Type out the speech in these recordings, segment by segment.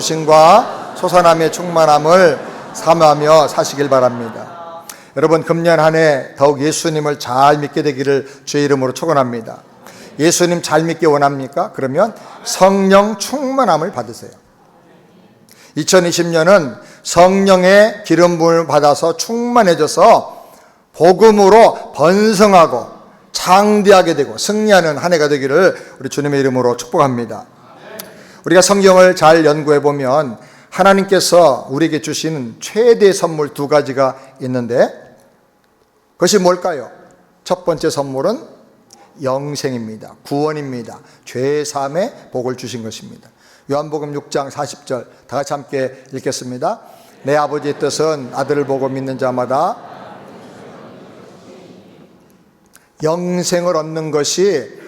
주심과 솟아남의 충만함을 사모하며 사시길 바랍니다. 여러분, 금년 한 해 더욱 예수님을 잘 믿게 되기를 주의 이름으로 축원합니다. 예수님 잘 믿기 원합니까? 그러면 성령 충만함을 받으세요. 2020년은 성령의 기름 부음을 받아서 충만해져서 복음으로 번성하고 장대하게 되고 승리하는 한 해가 되기를 우리 주님의 이름으로 축복합니다. 우리가 성경을 잘 연구해 보면 하나님께서 우리에게 주시는 최대의 선물 두 가지가 있는데 그것이 뭘까요? 첫 번째 선물은 영생입니다. 구원입니다. 죄 사함의 복을 주신 것입니다. 요한복음 6장 40절 다 같이 함께 읽겠습니다. 내 아버지의 뜻은 아들을 보고 믿는 자마다 영생을 얻는 것이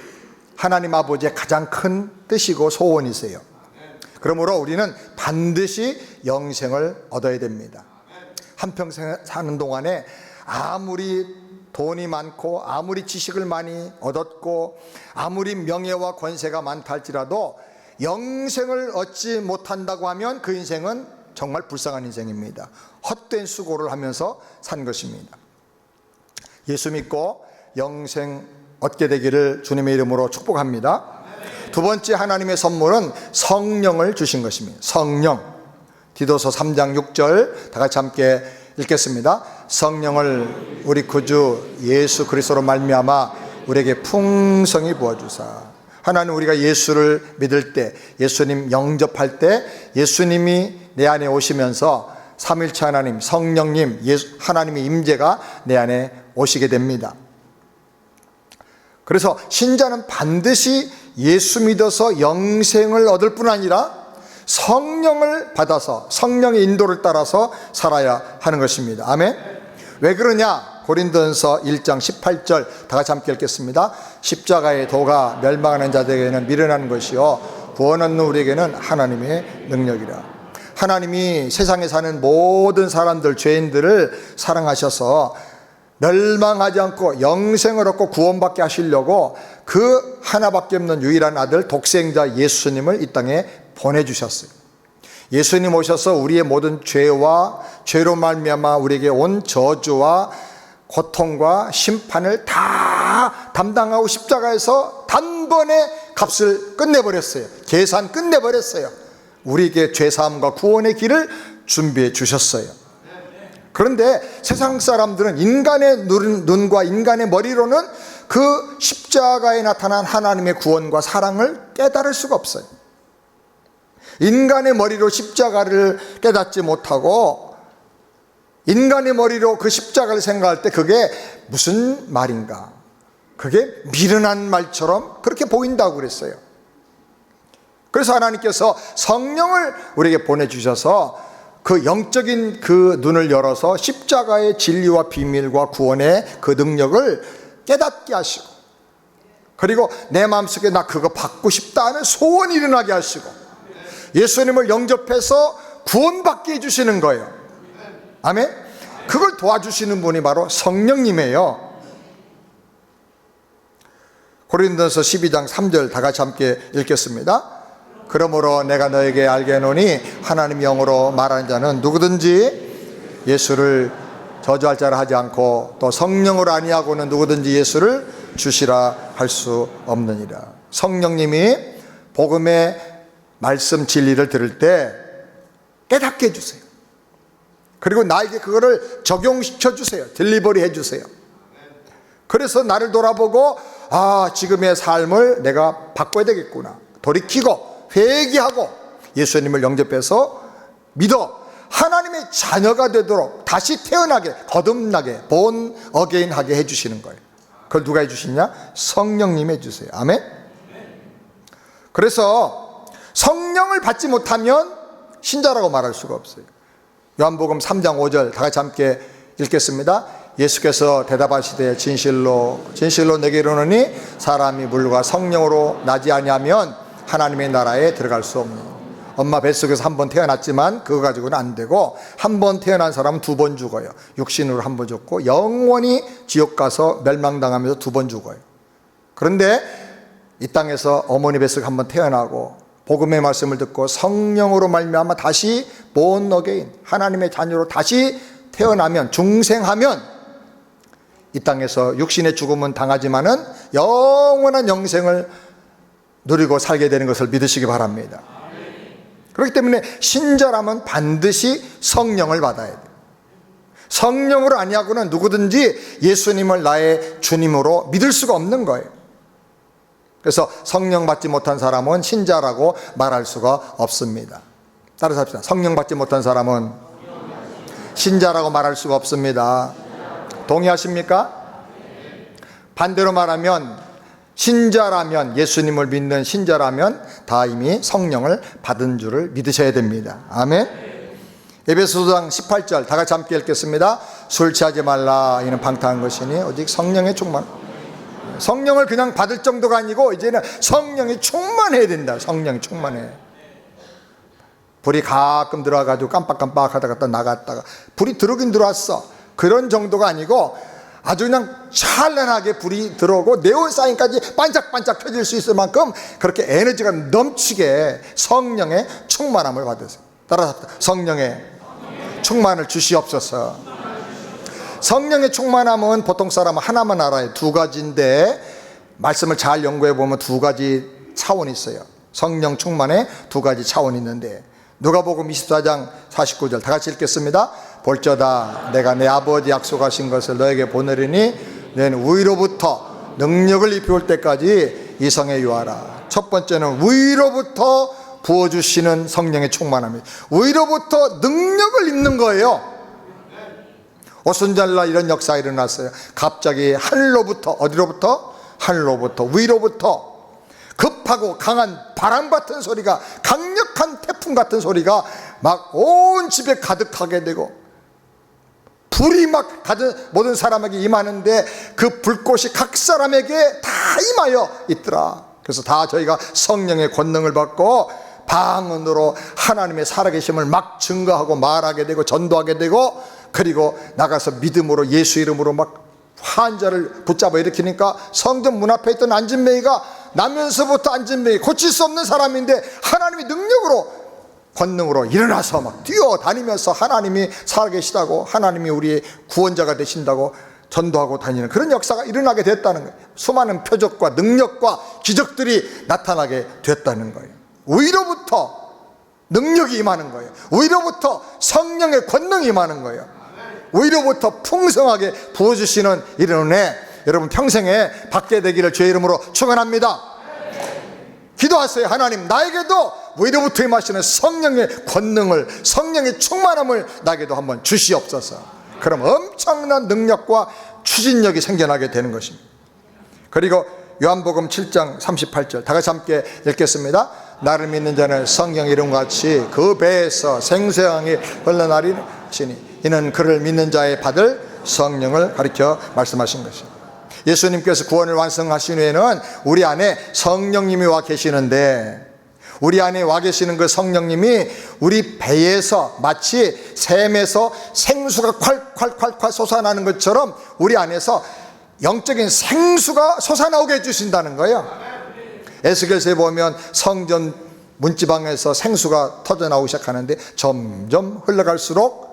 하나님 아버지의 가장 큰 뜻이고 소원이세요. 그러므로 우리는 반드시 영생을 얻어야 됩니다. 한평생 사는 동안에 아무리 돈이 많고 아무리 지식을 많이 얻었고 아무리 명예와 권세가 많다 할지라도 영생을 얻지 못한다고 하면 그 인생은 정말 불쌍한 인생입니다. 헛된 수고를 하면서 산 것입니다. 예수 믿고 영생 얻게 되기를 주님의 이름으로 축복합니다. 두 번째 하나님의 선물은 성령을 주신 것입니다. 성령. 디도서 3장 6절 다 같이 함께 읽겠습니다. 성령을 우리 구주 예수 그리스도로 말미암아 우리에게 풍성히 부어주사. 하나님, 우리가 예수를 믿을 때, 예수님 영접할 때 예수님이 내 안에 오시면서 삼일체 하나님, 성령님, 하나님의 임재가 내 안에 오시게 됩니다. 그래서 신자는 반드시 예수 믿어서 영생을 얻을 뿐 아니라 성령을 받아서 성령의 인도를 따라서 살아야 하는 것입니다. 아멘. 왜 그러냐? 고린도전서 1장 18절 다 같이 함께 읽겠습니다. 십자가의 도가 멸망하는 자들에게는 미련한 것이요 구원 얻는 우리에게는 하나님의 능력이라. 하나님이 세상에 사는 모든 사람들, 죄인들을 사랑하셔서 멸망하지 않고 영생을 얻고 구원받게 하시려고 그 하나밖에 없는 유일한 아들 독생자 예수님을 이 땅에 보내주셨어요. 예수님 오셔서 우리의 모든 죄와 죄로 말미암아 우리에게 온 저주와 고통과 심판을 다 담당하고 십자가에서 단번에 값을 끝내버렸어요. 계산 끝내버렸어요. 우리에게 죄사함과 구원의 길을 준비해 주셨어요. 그런데 세상 사람들은 인간의 눈과 인간의 머리로는 그 십자가에 나타난 하나님의 구원과 사랑을 깨달을 수가 없어요. 인간의 머리로 십자가를 깨닫지 못하고 인간의 머리로 그 십자가를 생각할 때 그게 무슨 말인가? 그게 미련한 말처럼 그렇게 보인다고 그랬어요. 그래서 하나님께서 성령을 우리에게 보내주셔서 그 영적인 그 눈을 열어서 십자가의 진리와 비밀과 구원의 그 능력을 깨닫게 하시고, 그리고 내 마음속에 나 그거 받고 싶다 하는 소원이 일어나게 하시고 예수님을 영접해서 구원받게 해주시는 거예요. 아멘. 그걸 도와주시는 분이 바로 성령님이에요. 고린도전서 12장 3절 다 같이 함께 읽겠습니다. 그러므로 내가 너에게 알게 하노니 하나님 영으로 말하는 자는 누구든지 예수를 저주할 자라 하지 않고 또 성령으로 아니하고는 누구든지 예수를 주시라 할 수 없느니라. 성령님이 복음의 말씀 진리를 들을 때 깨닫게 해주세요. 그리고 나에게 그거를 적용시켜 주세요. 딜리버리 해주세요. 그래서 나를 돌아보고 지금의 삶을 내가 바꿔야 되겠구나, 돌이키고 회개하고 예수님을 영접해서 믿어 하나님의 자녀가 되도록 다시 태어나게, 거듭나게, 본 어게인 하게 해주시는 거예요. 그걸 누가 해주시냐? 성령님이 해주세요. 아멘. 그래서 성령을 받지 못하면 신자라고 말할 수가 없어요. 요한복음 3장 5절 다 같이 함께 읽겠습니다. 예수께서 대답하시되 진실로 진실로 내게 이르노니 사람이 물과 성령으로 나지 아니하면 하나님의 나라에 들어갈 수 없는. 엄마 뱃속에서 한 번 태어났지만 그거 가지고는 안 되고, 한 번 태어난 사람은 두 번 죽어요. 육신으로 한 번 죽고 영원히 지옥 가서 멸망당하면서 두 번 죽어요. 그런데 이 땅에서 어머니 뱃속에 한 번 태어나고 복음의 말씀을 듣고 성령으로 말미암아 다시 born again, 하나님의 자녀로 다시 태어나면, 중생하면 이 땅에서 육신의 죽음은 당하지만은 영원한 영생을 누리고 살게 되는 것을 믿으시기 바랍니다. 그렇기 때문에 신자라면 반드시 성령을 받아야 돼요. 성령으로 아니하고는 누구든지 예수님을 나의 주님으로 믿을 수가 없는 거예요. 그래서 성령 받지 못한 사람은 신자라고 말할 수가 없습니다. 따라서 합시다. 성령 받지 못한 사람은 신자라고 말할 수가 없습니다. 동의하십니까? 반대로 말하면 신자라면, 예수님을 믿는 신자라면 다 이미 성령을 받은 줄을 믿으셔야 됩니다. 아멘. 에베소서 18절 다 같이 함께 읽겠습니다. 술 취하지 말라, 이는 방탕한 것이니 오직 성령의 충만. 성령을 그냥 받을 정도가 아니고 이제는 성령이 충만해야 된다. 성령이 충만해. 불이 가끔 들어와가지고 깜빡깜빡 하다가 나갔다가 불이 들어오긴 들어왔어. 그런 정도가 아니고 아주 그냥 찬란하게 불이 들어오고 네온사인까지 반짝반짝 켜질 수 있을 만큼 그렇게 에너지가 넘치게 성령의 충만함을 받으세요. 따라서 성령의 충만을 주시옵소서. 성령의 충만함은 보통 사람은 하나만 알아요. 두 가지인데 말씀을 잘 연구해 보면 두 가지 차원이 있어요. 성령 충만에 두 가지 차원이 있는데, 누가복음 24장 49절 다 같이 읽겠습니다. 볼저다 내가 내 아버지 약속하신 것을 너에게 보내리니 너는 위로부터 능력을 입혀올 때까지 이 성에 유하라. 첫 번째는 위로부터 부어주시는 성령의 충만함입니다. 위로부터 능력을 입는 거예요. 오순절날 이런 역사가 일어났어요. 갑자기 하늘로부터, 어디로부터? 하늘로부터, 위로부터 급하고 강한 바람 같은 소리가, 강력한 태풍 같은 소리가 막 온 집에 가득하게 되고 불이 막 모든 사람에게 임하는데 그 불꽃이 각 사람에게 다 임하여 있더라. 그래서 다 저희가 성령의 권능을 받고 방언으로 하나님의 살아계심을 막 증거하고 말하게 되고 전도하게 되고, 그리고 나가서 믿음으로 예수 이름으로 막 환자를 붙잡아 일으키니까 성전 문 앞에 있던 안진뱅이가 나면서부터 안진뱅이, 고칠 수 없는 사람인데 하나님의 능력으로, 권능으로 일어나서 막 뛰어다니면서 하나님이 살아계시다고, 하나님이 우리의 구원자가 되신다고 전도하고 다니는 그런 역사가 일어나게 됐다는 거예요. 수많은 표적과 능력과 기적들이 나타나게 됐다는 거예요. 위로부터 능력이 임하는 거예요. 위로부터 성령의 권능이 임하는 거예요. 위로부터 풍성하게 부어주시는 이런 은혜 여러분 평생에 받게 되기를 주의 이름으로 축원합니다. 기도하세요. 하나님, 나에게도 위로부터 임하시는 성령의 권능을, 성령의 충만함을 나에게도 한번 주시옵소서. 그럼 엄청난 능력과 추진력이 생겨나게 되는 것입니다. 그리고 요한복음 7장 38절 다 같이 함께 읽겠습니다. 나를 믿는 자는 성경 이름같이 그 배에서 생수강이 흘러나리니 이는 그를 믿는 자의 받을 성령을 가리켜 말씀하신 것입니다. 예수님께서 구원을 완성하신 후에는 우리 안에 성령님이 와 계시는데, 우리 안에 와 계시는 그 성령님이 우리 배에서 마치 샘에서 생수가 콸콸콸콸 솟아나는 것처럼 우리 안에서 영적인 생수가 솟아나오게 해주신다는 거예요. 에스겔서에 보면 성전 문지방에서 생수가 터져나오기 시작하는데 점점 흘러갈수록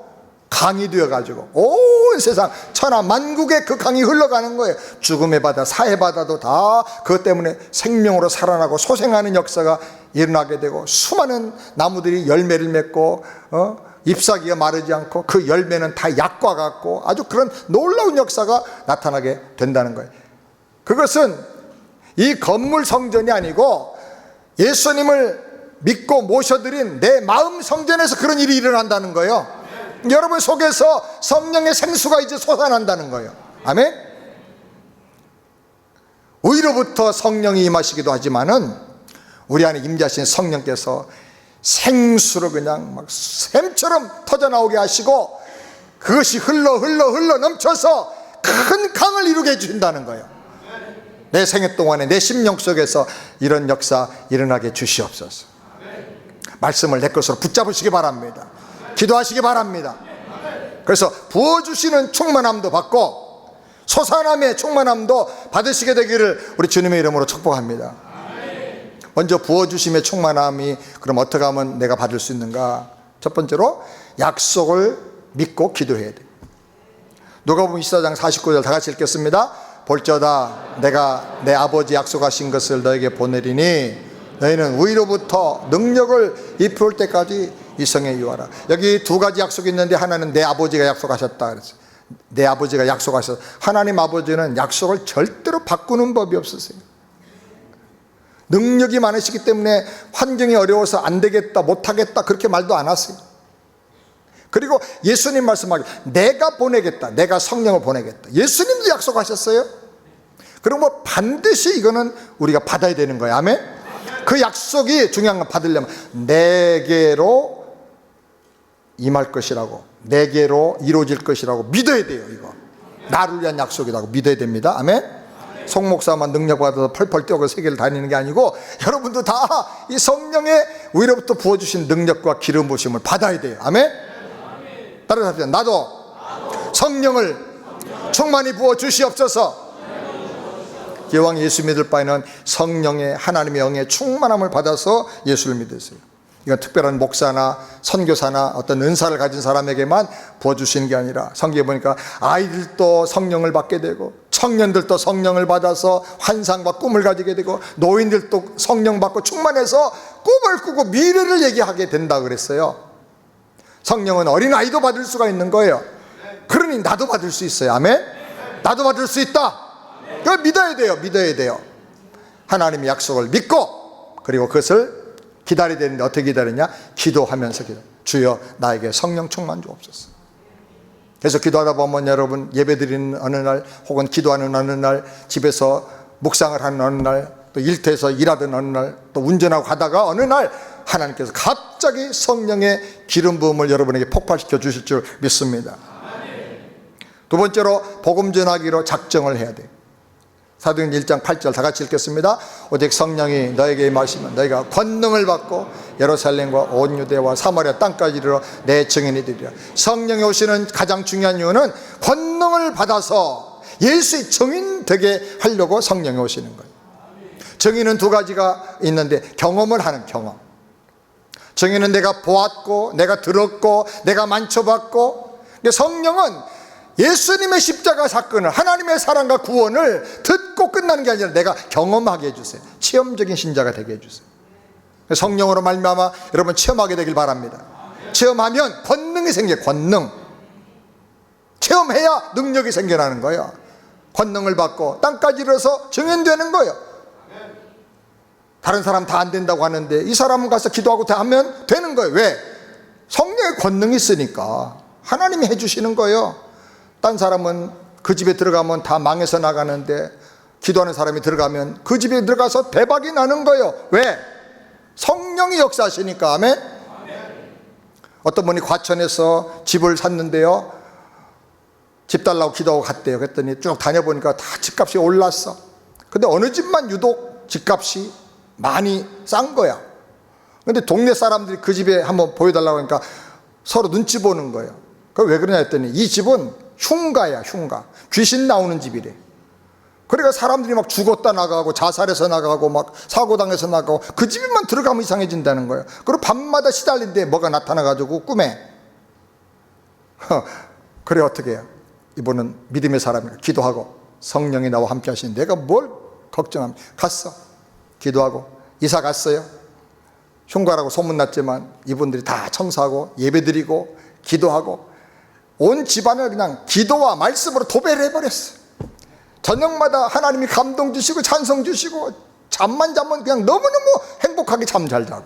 강이 되어가지고 온 세상 천하 만국에 그 강이 흘러가는 거예요. 죽음의 바다, 사해 바다도 다 그것 때문에 생명으로 살아나고 소생하는 역사가 일어나게 되고, 수많은 나무들이 열매를 맺고 잎사귀가 마르지 않고 그 열매는 다 약과 같고 아주 그런 놀라운 역사가 나타나게 된다는 거예요. 그것은 이 건물 성전이 아니고 예수님을 믿고 모셔드린 내 마음 성전에서 그런 일이 일어난다는 거예요. 여러분 속에서 성령의 생수가 이제 솟아난다는 거예요. 아멘. 위로부터 성령이 임하시기도 하지만은 우리 안에 임재하신 성령께서 생수로 그냥 막 샘처럼 터져나오게 하시고 그것이 흘러 넘쳐서 큰 강을 이루게 해주신다는 거예요. 내 생애 동안에 내 심령 속에서 이런 역사 일어나게 주시옵소서. 말씀을 내 것으로 붙잡으시기 바랍니다. 기도하시기 바랍니다. 그래서 부어주시는 충만함도 받고 솟아남의 충만함도 받으시게 되기를 우리 주님의 이름으로 축복합니다. 먼저 부어주심의 충만함이 그럼 어떻게 하면 내가 받을 수 있는가? 첫 번째로 약속을 믿고 기도해야 돼. 누가복음 24장 49절 다 같이 읽겠습니다. 볼지어다 내가 내 아버지 약속하신 것을 너에게 보내리니 너희는 위로부터 능력을 입을 때까지 이 성에 유하라. 여기 두 가지 약속이 있는데 하나는 내 아버지가 약속하셨다 그랬어요. 내 아버지가 약속하셨어요. 하나님 아버지는 약속을 절대로 바꾸는 법이 없으세요. 능력이 많으시기 때문에 환경이 어려워서 안 되겠다 못하겠다 그렇게 말도 안 하세요. 그리고 예수님 말씀하기 내가 보내겠다, 내가 성령을 보내겠다. 예수님도 약속하셨어요. 그럼 뭐 반드시 이거는 우리가 받아야 되는 거예요. 아멘. 그 약속이 중요한 건 받으려면 내게로 임할 것이라고, 내게로 이루어질 것이라고 믿어야 돼요. 이거 나를 위한 약속이라고 믿어야 됩니다. 아멘. 송 목사만 능력받아서 펄펄 뛰어서 세계를 다니는 게 아니고 여러분도 다 이 성령의 위로부터 부어주신 능력과 기름 부으심을 받아야 돼요. 아멘. 따라서 합시다. 나도 성령을 충만히 부어 주시옵소서. 기왕 예수 믿을 바에는 성령의 하나님의 영의 충만함을 받아서 예수를 믿으세요. 이건 특별한 목사나 선교사나 어떤 은사를 가진 사람에게만 부어주시는 게 아니라 성경에 보니까 아이들도 성령을 받게 되고 청년들도 성령을 받아서 환상과 꿈을 가지게 되고 노인들도 성령 받고 충만해서 꿈을 꾸고 미래를 얘기하게 된다 그랬어요. 성령은 어린아이도 받을 수가 있는 거예요. 그러니 나도 받을 수 있어요. 아멘. 나도 받을 수 있다. 그걸 믿어야 돼요. 믿어야 돼요. 하나님의 약속을 믿고 그리고 그것을 기다려야 되는데 어떻게 기다리냐? 기도하면서 기도. 주여 나에게 성령 충만 주옵소서. 그래서 기도하다 보면 여러분 예배드리는 어느 날 혹은 기도하는 어느 날 집에서 묵상을 하는 어느 날 또 일터에서 일하던 어느 날 또 운전하고 가다가 어느 날 하나님께서 갑자기 성령의 기름 부음을 여러분에게 폭발시켜 주실 줄 믿습니다. 두 번째로 복음 전하기로 작정을 해야 돼요. 사도행전 1장 8절 다 같이 읽겠습니다. 오직 성령이 너에게 임하시면 너희가 권능을 받고 예루살렘과 온 유대와 사마리아 땅까지 이르러 내 증인이 되리라. 성령이 오시는 가장 중요한 이유는 권능을 받아서 예수의 증인 되게 하려고 성령이 오시는 거예요. 증인은 두 가지가 있는데 경험을 하는 경험. 증인은 내가 보았고 내가 들었고 내가 만져봤고. 성령은 예수님의 십자가 사건을 하나님의 사랑과 구원을 듣고 끝나는 게 아니라 내가 경험하게 해주세요. 체험적인 신자가 되게 해주세요. 성령으로 말미암아 여러분 체험하게 되길 바랍니다. 체험하면 권능이 생겨요. 권능. 체험해야 능력이 생겨나는 거예요. 권능을 받고 땅까지 이르러서 증인되는 거예요. 다른 사람 다 안 된다고 하는데 이 사람은 가서 기도하고 다 하면 되는 거예요. 왜? 성령의 권능이 있으니까 하나님이 해주시는 거예요. 딴 사람은 그 집에 들어가면 다 망해서 나가는데 기도하는 사람이 들어가면 그 집에 들어가서 대박이 나는 거예요. 왜? 성령이 역사하시니까. 아멘. 어떤 분이 과천에서 집을 샀는데요, 집 달라고 기도하고 갔대요. 그랬더니 쭉 다녀보니까 다 집값이 올랐어. 근데 어느 집만 유독 집값이 많이 싼 거야. 근데 동네 사람들이 그 집에 한번 보여달라고 하니까 서로 눈치 보는 거예요. 그걸 왜 그러냐 했더니 이 집은 흉가야, 흉가. 귀신 나오는 집이래. 그러니까 사람들이 막 죽었다 나가고 자살해서 나가고 막 사고당해서 나가고 그 집에만 들어가면 이상해진다는 거예요. 그리고 밤마다 시달린데 뭐가 나타나가지고 꿈에. 그래 어떻게 해요? 이분은 믿음의 사람이라 기도하고 성령이 나와 함께 하시니 내가 뭘 걱정합니까? 갔어. 기도하고 이사 갔어요. 흉가라고 소문났지만 이분들이 다 청소하고 예배드리고 기도하고 온 집안을 그냥 기도와 말씀으로 도배를 해버렸어요. 저녁마다 하나님이 감동 주시고 찬송 주시고 잠만 자면 그냥 너무너무 행복하게 잠 잘 자고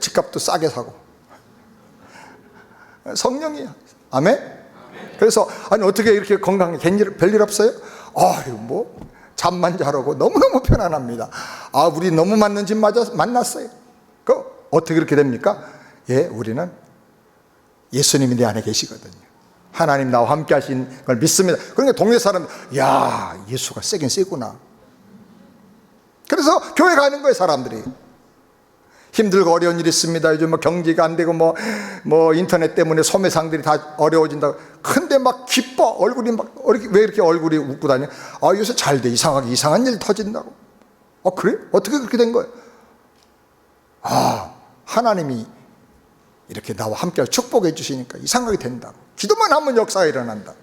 집값도 싸게 사고 성령이야. 아멘? 그래서 아니 어떻게 이렇게 건강해? 별일 없어요? 아유 뭐 잠만 자라고 너무너무 편안합니다. 아 우리 너무 맞는 집 만났어요. 그 어떻게 그렇게 됩니까? 예, 우리는 예수님이 내 안에 계시거든요. 하나님 나와 함께 하신 걸 믿습니다. 그러니까 동네 사람 야 예수가 세긴 세구나. 그래서 교회 가는 거예요. 사람들이 힘들고 어려운 일이 있습니다. 요즘 뭐 경기가 안 되고 뭐 인터넷 때문에 소매상들이 다 어려워진다고. 근데 막 기뻐. 얼굴이 막 왜 이렇게 얼굴이 웃고 다녀? 아 요새 잘 돼. 이상하게 이상한 일 터진다고. 그래? 어떻게 그렇게 된 거예요? 하나님이 이렇게 나와 함께 축복해 주시니까 이 생각이 된다고. 기도만 하면 역사가 일어난다.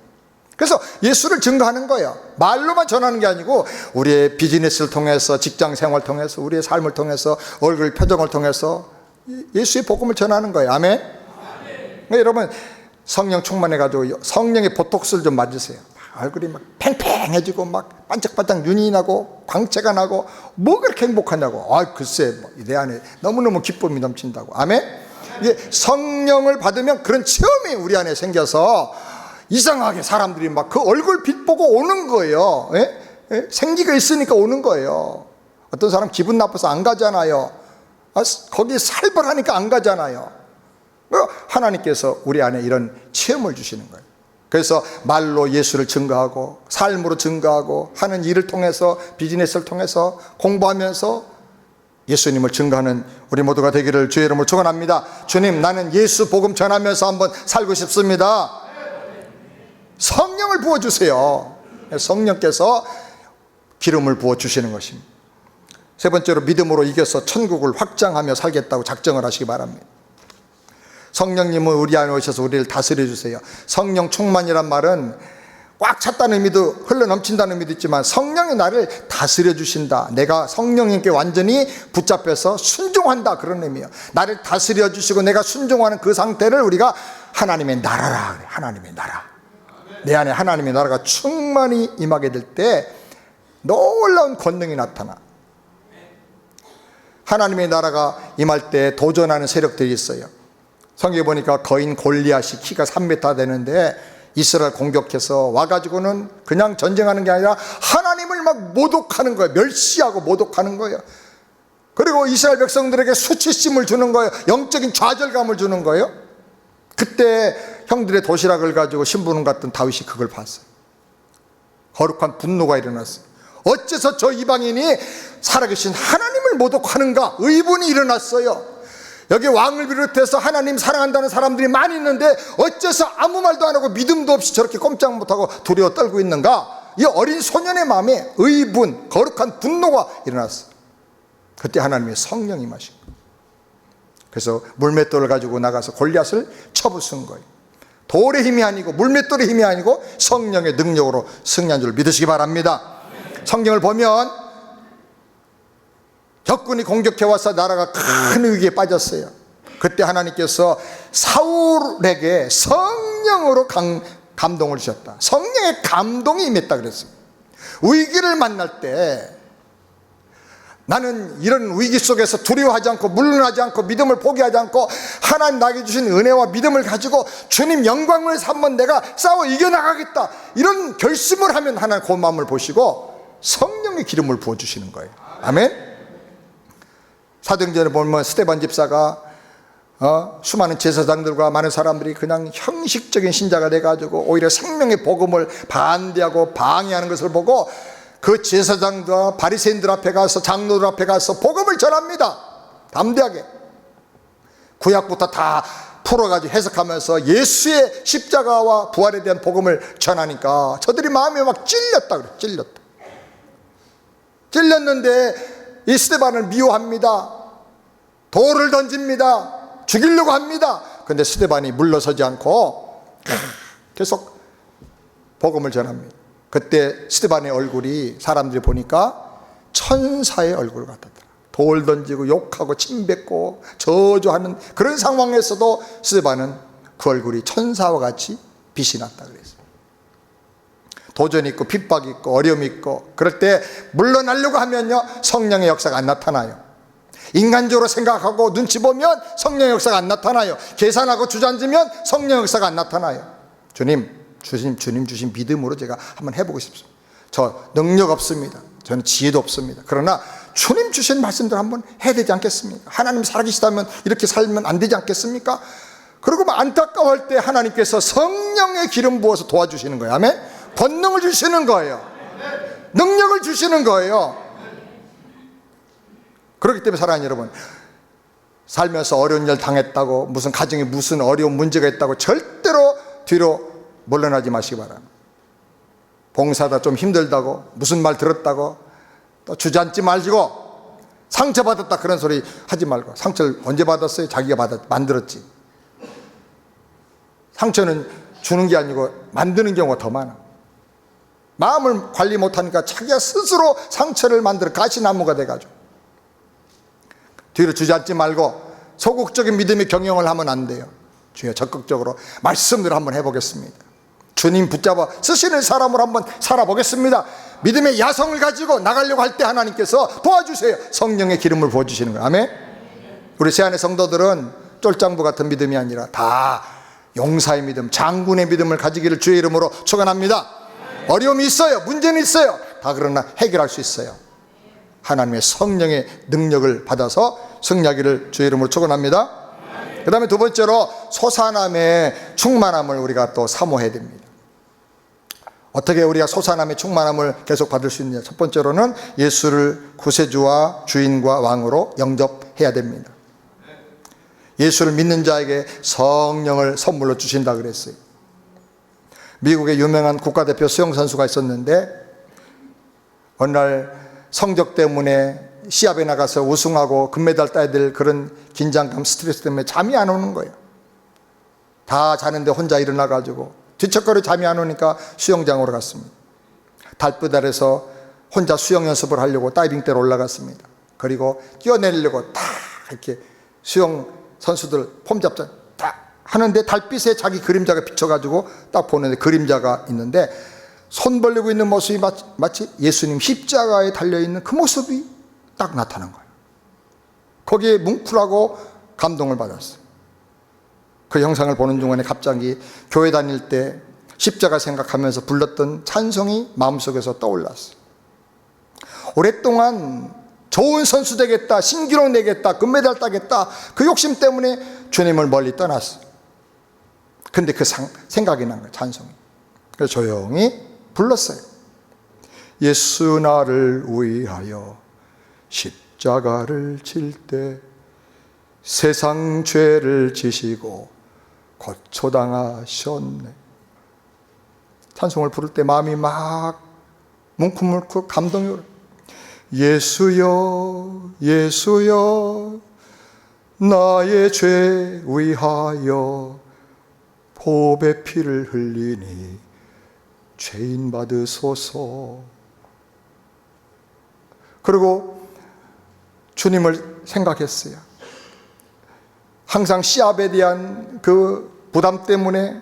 그래서 예수를 증거하는 거예요. 말로만 전하는 게 아니고 우리의 비즈니스를 통해서, 직장 생활을 통해서, 우리의 삶을 통해서, 얼굴 표정을 통해서 예수의 복음을 전하는 거예요. 아멘? 여러분, 성령 충만해가지고 성령의 보톡스를 좀 맞으세요. 얼굴이 막 팽팽해지고 막 반짝반짝 눈이 나고 광채가 나고 뭐 그렇게 행복하냐고. 글쎄, 내 안에 너무너무 기쁨이 넘친다고. 아멘? 이게 성령을 받으면 그런 체험이 우리 안에 생겨서 이상하게 사람들이 막 그 얼굴 빛 보고 오는 거예요. 생기가 있으니까 오는 거예요. 어떤 사람 기분 나빠서 안 가잖아요. 거기 살벌하니까 안 가잖아요. 하나님께서 우리 안에 이런 체험을 주시는 거예요. 그래서 말로 예수를 증거하고 삶으로 증거하고 하는 일을 통해서, 비즈니스를 통해서, 공부하면서 예수님을 증거하는 우리 모두가 되기를 주의 이름으로 축원합니다. 주님, 나는 예수 복음 전하면서 한번 살고 싶습니다. 성령을 부어주세요. 성령께서 기름을 부어주시는 것입니다. 세 번째로, 믿음으로 이겨서 천국을 확장하며 살겠다고 작정을 하시기 바랍니다. 성령님은 우리 안에 오셔서 우리를 다스려 주세요. 성령 충만이란 말은 꽉 찼다는 의미도, 흘러 넘친다는 의미도 있지만 성령이 나를 다스려 주신다, 내가 성령님께 완전히 붙잡혀서 순종한다, 그런 의미예요. 나를 다스려 주시고 내가 순종하는 그 상태를 우리가 하나님의 나라라 그래. 하나님의 나라. 내 안에 하나님의 나라가 충만히 임하게 될 때 놀라운 권능이 나타나. 하나님의 나라가 임할 때 도전하는 세력들이 있어요. 성경에 보니까 거인 골리앗이 키가 3m 되는데 이스라엘 공격해서 와가지고는 그냥 전쟁하는 게 아니라 하나님을 막 모독하는 거예요. 멸시하고 모독하는 거예요. 그리고 이스라엘 백성들에게 수치심을 주는 거예요. 영적인 좌절감을 주는 거예요. 그때 형들의 도시락을 가지고 신부는 갔던 다윗이 그걸 봤어요. 거룩한 분노가 일어났어요. 어째서 저 이방인이 살아계신 하나님을 모독하는가? 의문이 일어났어요. 여기 왕을 비롯해서 하나님 사랑한다는 사람들이 많이 있는데 어째서 아무 말도 안 하고 믿음도 없이 저렇게 꼼짝 못하고 두려워 떨고 있는가? 이 어린 소년의 마음에 의분, 거룩한 분노가 일어났어요. 그때 하나님의 성령이 마신 거예요. 그래서 물맷돌을 가지고 나가서 골리앗을 쳐부순 거예요. 돌의 힘이 아니고 물맷돌의 힘이 아니고 성령의 능력으로 승리한 줄 믿으시기 바랍니다. 성경을 보면 적군이 공격해와서 나라가 큰 위기에 빠졌어요. 그때 하나님께서 사울에게 성령으로 감동을 주셨다. 성령의 감동이 임했다 그랬어요. 위기를 만날 때 나는 이런 위기 속에서 두려워하지 않고 물러나지 않고 믿음을 포기하지 않고 하나님 나에게 주신 은혜와 믿음을 가지고 주님 영광을 위해서 한번 내가 싸워 이겨나가겠다, 이런 결심을 하면 하나님 그 마음을 보시고 성령의 기름을 부어주시는 거예요. 아멘. 사도행전에 보면 스데반 집사가 수많은 제사장들과 많은 사람들이 그냥 형식적인 신자가 돼가지고 오히려 생명의 복음을 반대하고 방해하는 것을 보고 그 제사장과 바리새인들 앞에 가서, 장로들 앞에 가서 복음을 전합니다. 담대하게 구약부터 다 풀어가지고 해석하면서 예수의 십자가와 부활에 대한 복음을 전하니까 저들이 마음이 막 찔렸다 그래. 찔렸는데 이 스데반을 미워합니다. 돌을 던집니다. 죽이려고 합니다. 그런데 스데반이 물러서지 않고 계속 복음을 전합니다. 그때 스데반의 얼굴이 사람들이 보니까 천사의 얼굴 같았더라. 돌 던지고 욕하고 침뱉고 저주하는 그런 상황에서도 스데반은 그 얼굴이 천사와 같이 빛이 났다 그랬어요. 도전이 있고 핍박이 있고 어려움이 있고 그럴 때 물러나려고 하면요, 성령의 역사가 안 나타나요. 인간적으로 생각하고 눈치 보면 성령의 역사가 안 나타나요. 계산하고 주저앉으면 성령의 역사가 안 나타나요. 주님 주신 믿음으로 제가 한번 해보고 싶습니다. 저 능력 없습니다. 저는 지혜도 없습니다. 그러나 주님 주신 말씀들 한번 해야 되지 않겠습니까? 하나님 살아계시다면 이렇게 살면 안 되지 않겠습니까? 그리고 안타까워할 때 하나님께서 성령의 기름 부어서 도와주시는 거예요. 아멘? 권능을 주시는 거예요. 능력을 주시는 거예요. 그렇기 때문에 사랑하는 여러분, 살면서 어려운 일 당했다고, 무슨 가정에 무슨 어려운 문제가 있다고 절대로 뒤로 물러나지 마시기 바랍니다. 봉사다 좀 힘들다고, 무슨 말 들었다고 또 주저앉지 말고 상처받았다 그런 소리 하지 말고. 상처를 언제 받았어요? 자기가 만들었지. 상처는 주는 게 아니고 만드는 경우가 더 많아. 마음을 관리 못하니까 자기가 스스로 상처를 만들어 가시나무가 돼가지고. 뒤로 주저앉지 말고 소극적인 믿음의 경영을 하면 안 돼요. 주여 적극적으로 말씀대로 한번 해보겠습니다. 주님 붙잡아 쓰시는 사람으로 한번 살아보겠습니다. 믿음의 야성을 가지고 나가려고 할 때 하나님께서 도와주세요. 성령의 기름을 부어주시는 거예요. 아멘. 우리 세안의 성도들은 쫄장부 같은 믿음이 아니라 다 용사의 믿음, 장군의 믿음을 가지기를 주의 이름으로 축원합니다. 어려움이 있어요. 문제는 있어요. 다 그러나 해결할 수 있어요. 하나님의 성령의 능력을 받아서 승리하기를 주의 이름으로 축원합니다. 그 다음에 두 번째로 소산함의 충만함을 우리가 또 사모해야 됩니다. 어떻게 우리가 소산함의 충만함을 계속 받을 수 있느냐. 첫 번째로는 예수를 구세주와 주인과 왕으로 영접해야 됩니다. 예수를 믿는 자에게 성령을 선물로 주신다 그랬어요. 미국의 유명한 국가대표 수영선수가 있었는데 어느 날 성적 때문에 시합에 나가서 우승하고 금메달 따야 될 그런 긴장감, 스트레스 때문에 잠이 안 오는 거예요. 다 자는데 혼자 일어나가지고 뒤척거려 잠이 안 오니까 수영장으로 갔습니다. 달빛 아래서 혼자 수영 연습을 하려고 다이빙대로 올라갔습니다. 그리고 뛰어내리려고 딱 이렇게 수영 선수들 폼 잡자 딱 하는데 달빛에 자기 그림자가 비쳐가지고 딱 보는데 그림자가 있는데 손 벌리고 있는 모습이 마치 예수님 십자가에 달려있는 그 모습이 딱 나타난 거예요. 거기에 뭉클하고 감동을 받았어요. 그 영상을 보는 중간에 갑자기 교회 다닐 때 십자가 생각하면서 불렀던 찬송이 마음속에서 떠올랐어요. 오랫동안 좋은 선수 되겠다, 신기록 내겠다, 금메달 따겠다 그 욕심 때문에 주님을 멀리 떠났어요. 근데 그 생각이 난 거예요. 찬송이. 그래서 조용히 불렀어요. 예수 나를 위하여 십자가를 질 때 세상 죄를 지시고 고초당하셨네. 찬송을 부를 때 마음이 막 뭉클뭉클 감동이 오르. 예수여 예수여 나의 죄 위하여 보배 피를 흘리니 죄인 받으소서. 그리고 주님을 생각했어요. 항상 시합에 대한 그 부담 때문에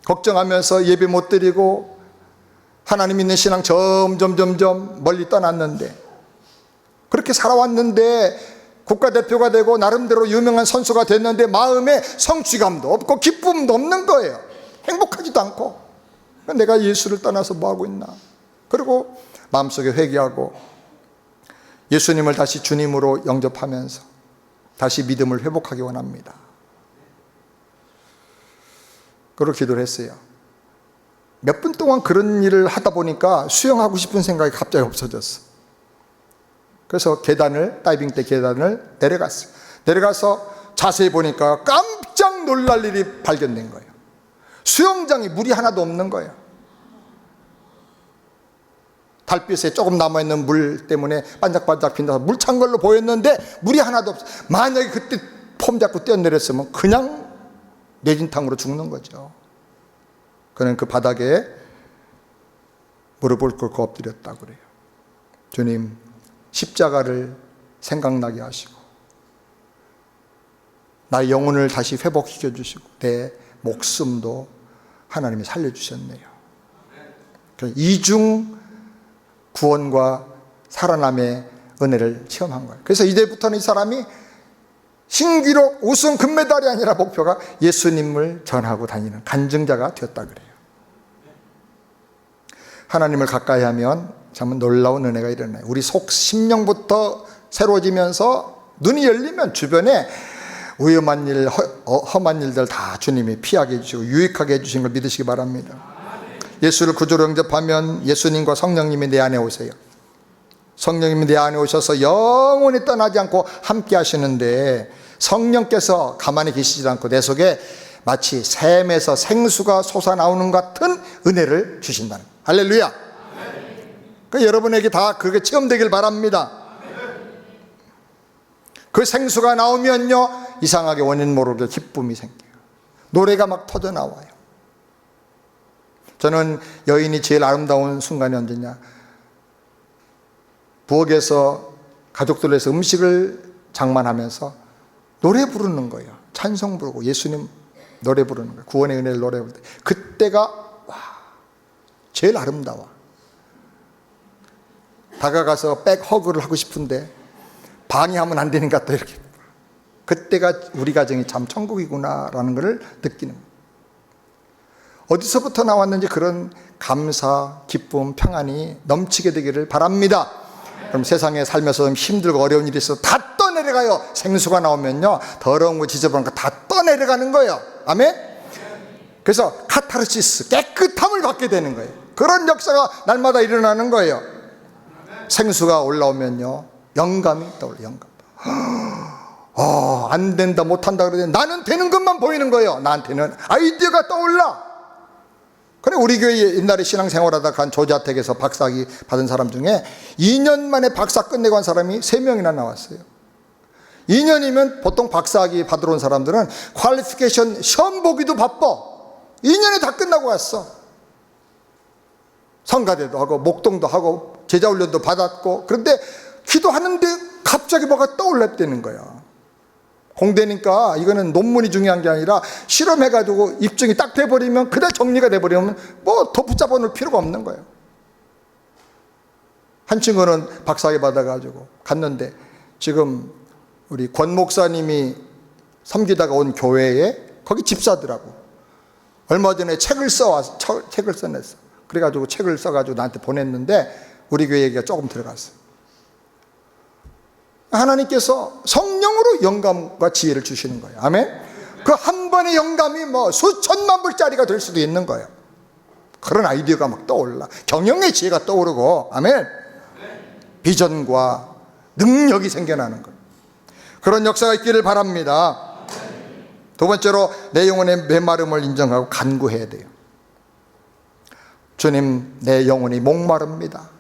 걱정하면서 예배 못 드리고 하나님 있는 신앙 점점 멀리 떠났는데, 그렇게 살아왔는데 국가대표가 되고 나름대로 유명한 선수가 됐는데 마음에 성취감도 없고 기쁨도 없는 거예요. 행복하지도 않고 내가 예수를 떠나서 뭐하고 있나. 그리고 마음속에 회개하고 예수님을 다시 주님으로 영접하면서 다시 믿음을 회복하기 원합니다. 그렇게 기도를 했어요. 몇 분 동안 그런 일을 하다 보니까 수영하고 싶은 생각이 갑자기 없어졌어. 그래서 다이빙 때 계단을 내려갔어요. 내려가서 자세히 보니까 깜짝 놀랄 일이 발견된 거예요. 수영장에 물이 하나도 없는 거예요. 달빛에 조금 남아있는 물 때문에 반짝반짝 빛나서 물 찬 걸로 보였는데 물이 하나도 없어요. 만약에 그때 폼 잡고 뛰어내렸으면 그냥 내진탕으로 죽는 거죠. 그는 그 바닥에 무릎을 꿇고 엎드렸다고 그래요. 주님, 십자가를 생각나게 하시고 나의 영혼을 다시 회복시켜 주시고 내 목숨도 하나님이 살려주셨네요. 이중 구원과 살아남의 은혜를 체험한 거예요. 그래서 이제부터는 이 사람이 신기록 우승 금메달이 아니라 목표가 예수님을 전하고 다니는 간증자가 되었다 그래요. 하나님을 가까이 하면 참 놀라운 은혜가 일어나요. 우리 속 심령부터 새로워지면서 눈이 열리면 주변에 위험한 일, 험한 일들 다 주님이 피하게 해주시고 유익하게 해주신 걸 믿으시기 바랍니다. 예수를 구주로 영접하면 예수님과 성령님이 내 안에 오세요. 성령님이 내 안에 오셔서 영원히 떠나지 않고 함께 하시는데 성령께서 가만히 계시지 않고 내 속에 마치 샘에서 생수가 솟아나오는 같은 은혜를 주신다는 거예요. 할렐루야. 여러분에게 다 그게 체험되길 바랍니다. 그 생수가 나오면요, 이상하게 원인 모르게 기쁨이 생겨요. 노래가 막 터져 나와요. 저는 여인이 제일 아름다운 순간이 언제냐, 부엌에서 가족들로 해서 음식을 장만하면서 노래 부르는 거예요. 찬송 부르고 예수님 노래 부르는 거예요. 구원의 은혜를 노래 부를 때 그때가 와, 제일 아름다워. 다가가서 백허그를 하고 싶은데 방해하면 안 되니까 또 이렇게, 그때가 우리 가정이 참 천국이구나라는 것을 느끼는 거예요. 어디서부터 나왔는지 그런 감사, 기쁨, 평안이 넘치게 되기를 바랍니다. 그럼 세상에 살면서 좀 힘들고 어려운 일이 있어서 다 떠내려가요. 생수가 나오면요, 더러운 거 지저분한 거 다 떠내려가는 거예요. 아멘? 그래서 카타르시스, 깨끗함을 받게 되는 거예요. 그런 역사가 날마다 일어나는 거예요. 생수가 올라오면요, 영감이 떠올라. 영감. 안 된다, 못한다 그러는데 나는 되는 것만 보이는 거예요. 나한테는 아이디어가 떠올라. 그래, 우리 교회 옛날에 신앙생활하다 간 조자택에서 박사학위 받은 사람 중에 2년 만에 박사 끝내고 한 사람이 3명이나 나왔어요. 2년이면 보통 박사학위 받으러 온 사람들은 퀄리피케이션 시험 보기도 바빠. 2년에 다 끝나고 왔어. 성가대도 하고 목동도 하고 제자훈련도 받았고, 그런데 기도하는데 갑자기 뭐가 떠올랐다는 거야. 공대니까 이거는 논문이 중요한 게 아니라 실험해가지고 입증이 딱 돼버리면, 그날 정리가 돼버리면 뭐 더 붙잡아 놓을 필요가 없는 거예요. 한 친구는 박사학위 받아가지고 갔는데, 지금 우리 권 목사님이 섬기다가 온 교회에 거기 집사더라고. 얼마 전에 책을 써냈어. 그래가지고 책을 써가지고 나한테 보냈는데 우리 교회 얘기가 조금 들어갔어. 하나님께서 성령으로 영감과 지혜를 주시는 거예요. 아멘? 그 한 번의 영감이 뭐 수천만 불짜리가 될 수도 있는 거예요. 그런 아이디어가 막 떠올라. 경영의 지혜가 떠오르고, 아멘? 비전과 능력이 생겨나는 거예요. 그런 역사가 있기를 바랍니다. 두 번째로, 내 영혼의 메마름을 인정하고 간구해야 돼요. 주님, 내 영혼이 목마릅니다.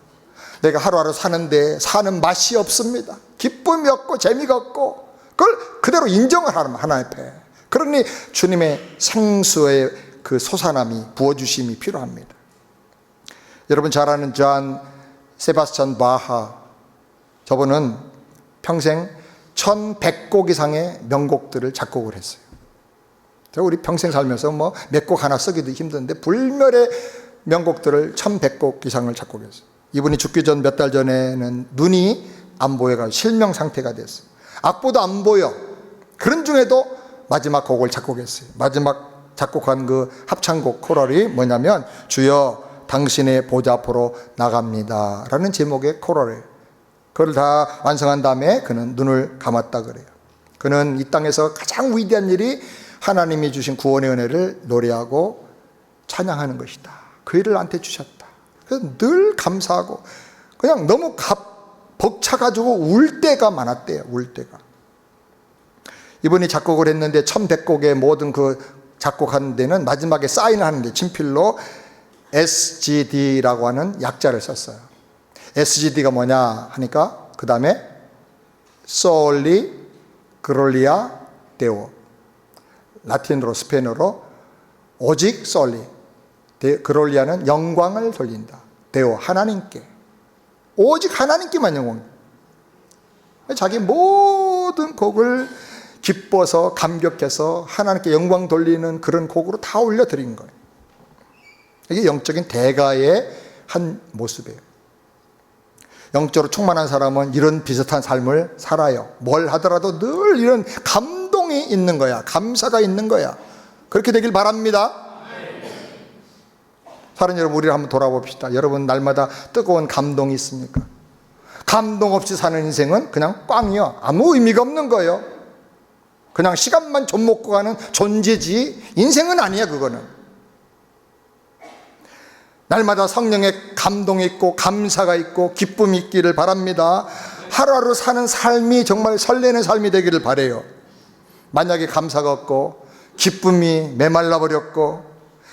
내가 하루하루 사는데 사는 맛이 없습니다. 기쁨이 없고 재미가 없고, 그걸 그대로 인정을 하는 하나님 앞에. 그러니 주님의 생수의 그 솟아남이, 부어주심이 필요합니다. 여러분 잘 아는 존 세바스찬 바하, 저분은 평생 1100곡 이상의 명곡들을 작곡을 했어요. 우리 평생 살면서 뭐 몇 곡 하나 쓰기도 힘든데 불멸의 명곡들을 1100곡 이상을 작곡했어요. 이분이 죽기 전 몇 달 전에는 눈이 안 보여가지고 실명 상태가 됐어요. 악보도 안 보여. 그런 중에도 마지막 곡을 작곡했어요. 마지막 작곡한 그 합창곡 코럴이 뭐냐면, 주여 당신의 보좌 앞으로 나갑니다 라는 제목의 코럴이에요. 그걸 다 완성한 다음에 그는 눈을 감았다 그래요. 그는 이 땅에서 가장 위대한 일이 하나님이 주신 구원의 은혜를 노래하고 찬양하는 것이다. 그 일을 나한테 주셨다. 그래서 늘 감사하고, 그냥 너무 벅차가지고 울 때가 많았대요. 울 때가. 이분이 작곡을 했는데 1100곡의 모든 그 작곡하는 데는 마지막에 사인을 하는데 친필로 SGD라고 하는 약자를 썼어요. SGD가 뭐냐 하니까 그 다음에 솔리 그롤리아 데오, 라틴어로 스페인어로 오직 솔리, 그롤리아는 영광을 돌린다, 데오 하나님께, 오직 하나님께만 영광. 자기 모든 곡을 기뻐서 감격해서 하나님께 영광 돌리는 그런 곡으로 다 올려드린 거예요. 이게 영적인 대가의 한 모습이에요. 영적으로 충만한 사람은 이런 비슷한 삶을 살아요. 뭘 하더라도 늘 이런 감동이 있는 거야. 감사가 있는 거야. 그렇게 되길 바랍니다. 사랑하는 여러분, 우리를 한번 돌아봅시다. 여러분 날마다 뜨거운 감동이 있습니까? 감동 없이 사는 인생은 그냥 꽝이요. 아무 의미가 없는 거예요. 그냥 시간만 좀 먹고 가는 존재지 인생은 아니야. 그거는 날마다 성령의 감동이 있고 감사가 있고 기쁨이 있기를 바랍니다. 하루하루 사는 삶이 정말 설레는 삶이 되기를 바라요. 만약에 감사가 없고 기쁨이 메말라 버렸고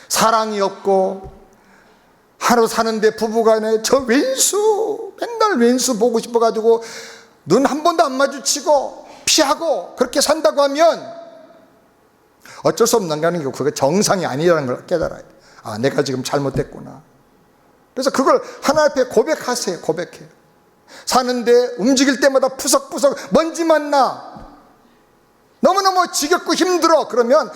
사랑이 없고 하루 사는데 부부간에 저 왼수, 맨날 왼수 보고 싶어가지고 눈 한 번도 안 마주치고 피하고 그렇게 산다고 하면 어쩔 수 없는 게 아니고 그게 정상이 아니라는 걸 깨달아야 돼. 아, 내가 지금 잘못됐구나. 그래서 그걸 하나님 앞에 고백하세요. 고백해요. 사는데 움직일 때마다 푸석푸석 먼지만 나. 너무너무 지겹고 힘들어. 그러면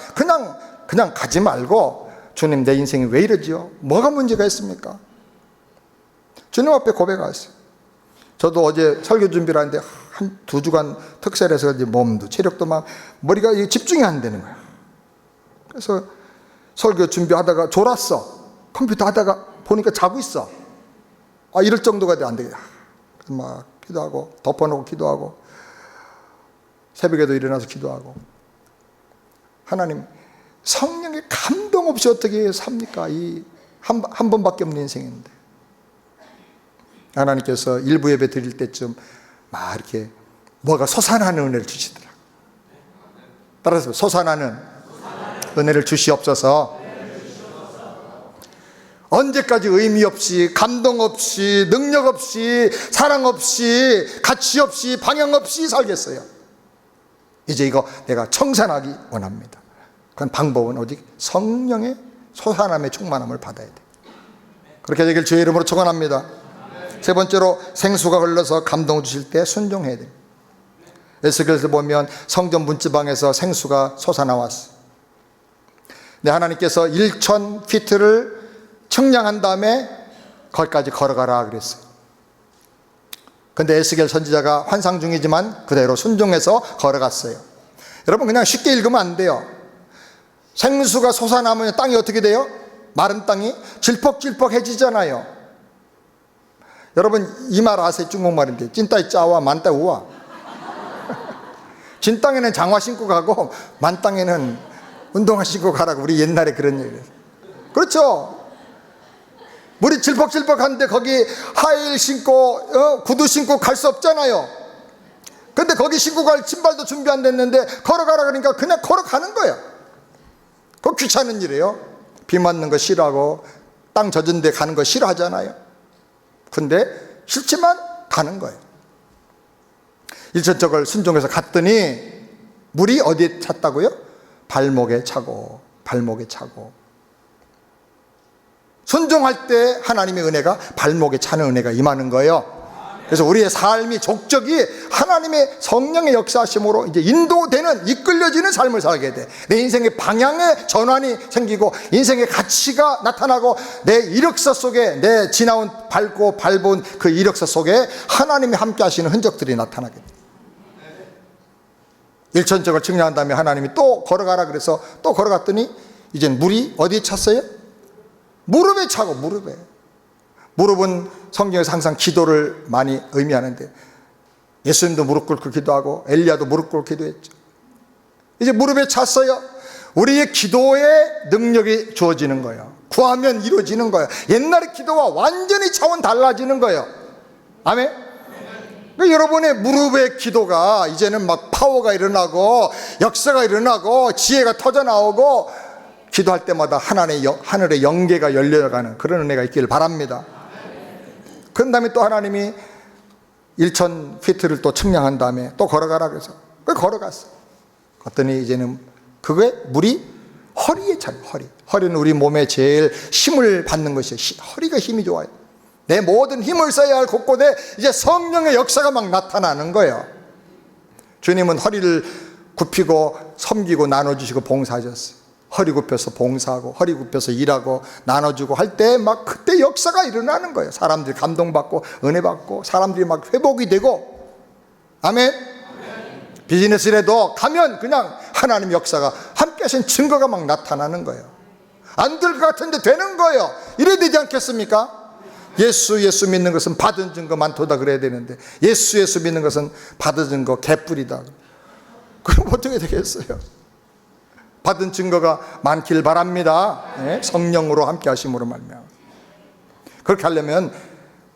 그냥 가지 말고 주님, 내 인생이 왜 이러지요? 뭐가 문제가 있습니까? 주님 앞에 고백하세요. 저도 어제 설교 준비를 하는데 한 2주간 특셀해서 몸도 체력도 막 머리가 집중이 안 되는 거야. 그래서 설교 준비하다가 졸았어. 컴퓨터 하다가 보니까 자고 있어. 아, 이럴 정도가 안 되겠다. 막 기도하고 덮어놓고 기도하고 새벽에도 일어나서 기도하고. 하나님, 성령의 감동 없이 어떻게 삽니까? 이 한 번밖에 없는 인생인데. 하나님께서 일부 예배 드릴 때쯤 막 이렇게 뭐가 솟아나는 은혜를 주시더라. 따라서 솟아나는 은혜를 주시옵소서. 언제까지 의미 없이, 감동 없이, 능력 없이, 사랑 없이, 가치 없이, 방향 없이 살겠어요? 이제 이거 내가 청산하기 원합니다. 그건 방법은 오직 성령의 솟아남의 충만함을 받아야 돼. 그렇게 되길 주의 이름으로 축원합니다. 세 번째로, 생수가 흘러서 감동 주실 때 순종해야 됩니다. 에스겔에서 보면 성전 문지방에서 생수가 솟아나왔어요. 네, 하나님께서 1000피트를 측량한 다음에 거기까지 걸어가라 그랬어요. 근데 에스겔 선지자가 환상 중이지만 그대로 순종해서 걸어갔어요. 여러분, 그냥 쉽게 읽으면 안 돼요. 생수가 솟아나면 땅이 어떻게 돼요? 마른 땅이 질퍽질퍽해지잖아요. 여러분, 이 말 아세요? 중국말인데 찐따이 짜와 만따 우와. 진 땅에는 장화 신고 가고 만 땅에는 운동화 신고 가라고 우리 옛날에 그런 얘기를 했어요. 그렇죠? 물이 질퍽질퍽한데 거기 하이힐 신고 구두 신고 갈 수 없잖아요. 근데 거기 신고 갈 신발도 준비 안 됐는데 걸어가라 그러니까 그냥 걸어가는 거예요. 그거 귀찮은 일이에요. 비 맞는 거 싫어하고 땅 젖은 데 가는 거 싫어하잖아요. 근데 싫지만 가는 거예요. 일천적을 순종해서 갔더니 물이 어디에 찼다고요? 발목에 차고 발목에 차고. 순종할 때 하나님의 은혜가 발목에 차는 은혜가 임하는 거예요. 그래서 우리의 삶이 족적이 하나님의 성령의 역사하심으로 이제 인도되는, 이끌려지는 삶을 살게 돼. 내 인생의 방향의 전환이 생기고 인생의 가치가 나타나고 내 이력서 속에, 내 지나온 밟고 밟은 그 이력서 속에 하나님이 함께 하시는 흔적들이 나타나게 돼. 일천적을 측량한 다음에 하나님이 또 걸어가라 그래서 또 걸어갔더니 이젠 물이 어디에 찼어요? 무릎에 차고. 무릎에. 무릎은 성경에서 항상 기도를 많이 의미하는데 예수님도 무릎 꿇고 기도하고 엘리야도 무릎 꿇고 기도했죠. 이제 무릎에 찼어요. 우리의 기도의 능력이 주어지는 거예요. 구하면 이루어지는 거예요. 옛날의 기도와 완전히 차원 달라지는 거예요. 아멘. 그러니까 여러분의 무릎의 기도가 이제는 막 파워가 일어나고 역사가 일어나고 지혜가 터져나오고 기도할 때마다 하늘의 영계가 열려가는 그런 은혜가 있기를 바랍니다. 그런 다음에 또 하나님이 1000피트를 또 측량한 다음에 또 걸어가라 그래서 걸어갔어. 그랬더니 이제는 그게 물이 허리에 차요. 허리는 우리 몸에 제일 힘을 받는 것이에요. 허리가 힘이 좋아요. 내 모든 힘을 써야 할 곳곳에 이제 성령의 역사가 막 나타나는 거예요. 주님은 허리를 굽히고 섬기고 나눠주시고 봉사하셨어요. 허리 굽혀서 봉사하고 허리 굽혀서 일하고 나눠주고 할 때 막 그때 역사가 일어나는 거예요. 사람들이 감동받고 은혜받고 사람들이 막 회복이 되고. 아멘. 비즈니스라도 가면 그냥 하나님 역사가 함께 하신 증거가 막 나타나는 거예요. 안 될 것 같은데 되는 거예요. 이래야 되지 않겠습니까? 예수 믿는 것은 받은 증거 많도다 그래야 되는데 예수 믿는 것은 받은 증거 개뿔이다. 그럼 어떻게 되겠어요? 받은 증거가 많길 바랍니다. 네? 성령으로 함께 하심으로 말미암아. 그렇게 하려면